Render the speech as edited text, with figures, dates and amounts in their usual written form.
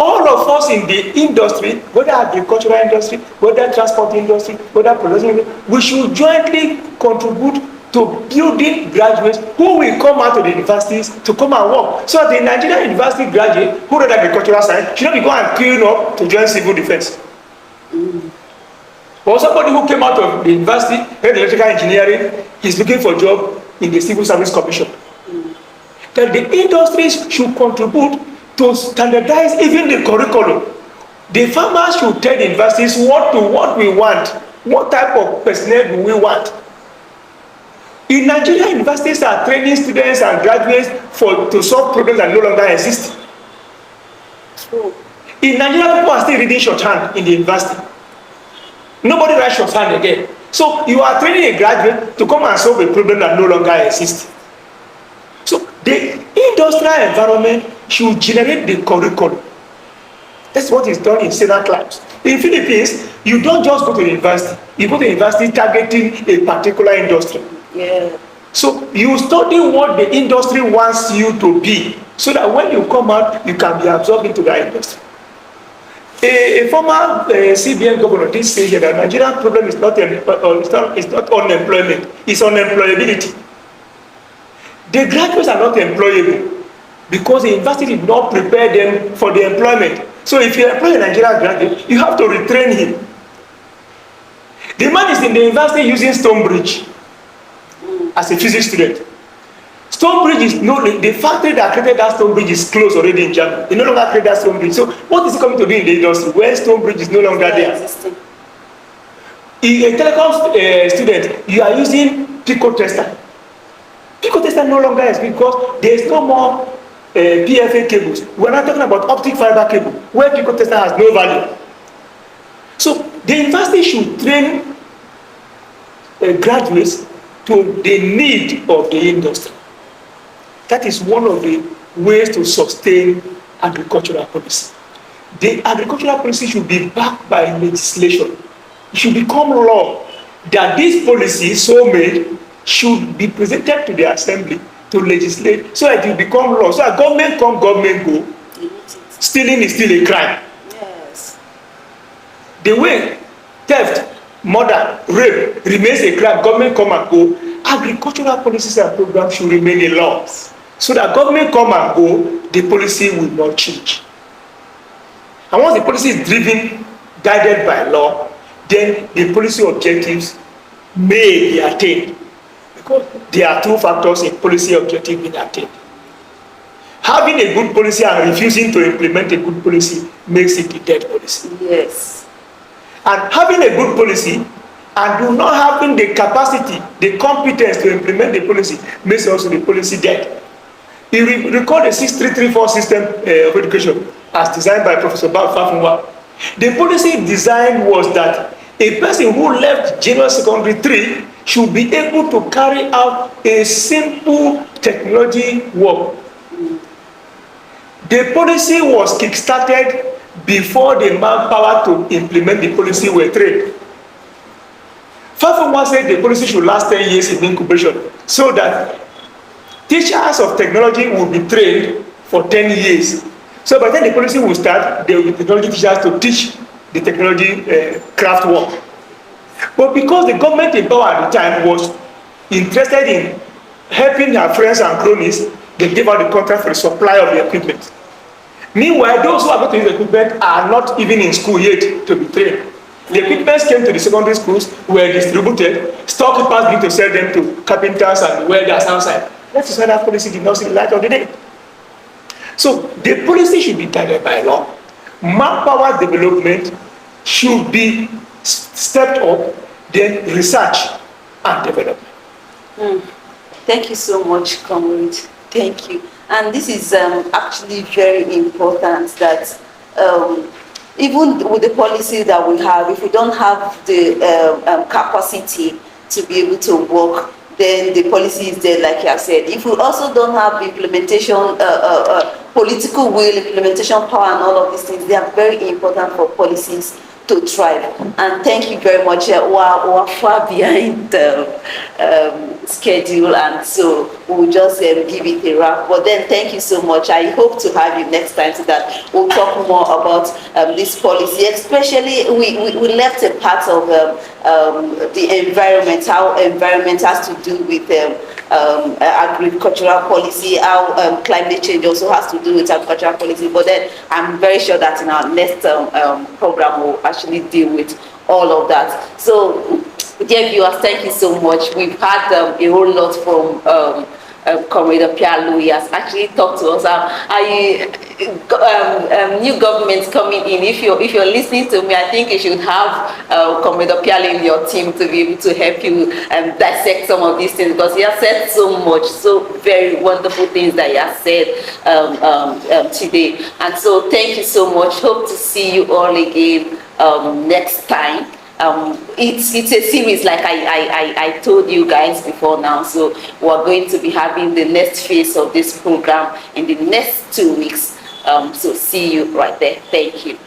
all of us in the industry, whether agricultural industry, whether transport industry, whether production industry, we should jointly contribute to building graduates who will come out of the universities to come and work. So the Nigerian university graduate who read agricultural science should not be going and queuing up to join civil defense. Or somebody who came out of the university, read electrical engineering, is looking for a job in the Civil Service Commission. That the industries should contribute to standardize even the curriculum. The farmers should tell the universities what we want, what type of personnel do we want. In Nigeria, universities are training students and graduates to solve problems that no longer exist. In Nigeria, people are still reading shorthand in the university. Nobody writes shorthand again. So you are training a graduate to come and solve a problem that no longer exists. So the industrial environment should generate the curriculum. That's what is done in several climes. In Philippines, you don't just go to the university. You go to the university targeting a particular industry. Yeah. So you study what the industry wants you to be, so that when you come out, you can be absorbed into that industry. A former CBN governor did say here that Nigerian problem is not unemployment, it's unemployability. The graduates are not employable because the university did not prepare them for the employment. So if you employ a Nigerian graduate, you have to retrain him. The man is in the university using Stonebridge as a physics student. Stonebridge is the factory that created that Stonebridge is closed already in Germany. They no longer create that Stonebridge. So what is he coming to do in the industry where Stonebridge is no longer there? In a telecom student, you are using Pico tester. Pico tester no longer is because there is no more PFA cables. We are not talking about optic fiber cable where Pico tester has no value. So the university should train graduates to the need of the industry. That is one of the ways to sustain agricultural policy. The agricultural policy should be backed by legislation. It should become law that this policy so made should be presented to the assembly to legislate so that it will become law. So that government come, government go. Stealing is still a crime. Yes. The way theft, murder, rape remains a crime, government come and go, agricultural policies and programs should remain a law. So that government come and go, the policy will not change. And once the policy is driven, guided by law, then the policy objectives may be attained. Because there are two factors in policy objective being attained. Having a good policy and refusing to implement a good policy makes it a dead policy. Yes. And having a good policy and do not having the capacity, the competence to implement the policy makes also the policy dead. You recall the 6334 system of education as designed by Professor Fafunwa. The policy design was that a person who left junior secondary 3 should be able to carry out a simple technology work. The policy was kick-started before the manpower to implement the policy were trained. Fafunwa said the policy should last 10 years in incubation so that teachers of technology will be trained for 10 years. So by the time the policy will start, there will be technology teachers to teach the technology craft work. But because the government in power at the time was interested in helping their friends and cronies, they gave out the contract for the supply of the equipment. Meanwhile, those who are going to use the equipment are not even in school yet to be trained. The equipment came to the secondary schools, were distributed, storekeepers began to sell them to carpenters and welders outside. That is why that policy did not see the light of the day. So the policy should be guided by law. Manpower development should be stepped up, then research and development. Thank you so much, Comrade. Thank you. And this is actually very important that even with the policies that we have, if we don't have the capacity to be able to work, then the policy is there, like I said. If we also don't have implementation, political will, implementation power, and all of these things, they are very important for policies to thrive. And thank you very much. We're far behind the schedule, and so we'll just give it a wrap. But then thank you so much. I hope to have you next time so that we'll talk more about this policy. Especially, we left a part of the environment, how environment has to do with agricultural policy, how climate change also has to do with agricultural policy. But then I'm very sure that in our next program we'll actually deal with all of that. So, dear viewers, thank you so much. We've had a whole lot from Comrade Pialo. He has actually talked to us. New governments coming in. If you're listening to me, I think you should have Comrade Pialo in your team to be able to help you dissect some of these things, because he has said so much, so very wonderful things that he has said today. And so thank you so much. Hope to see you all again next time. It's a series, like I told you guys before now. So we're going to be having the next phase of this program in the next 2 weeks. So see you right there. Thank you.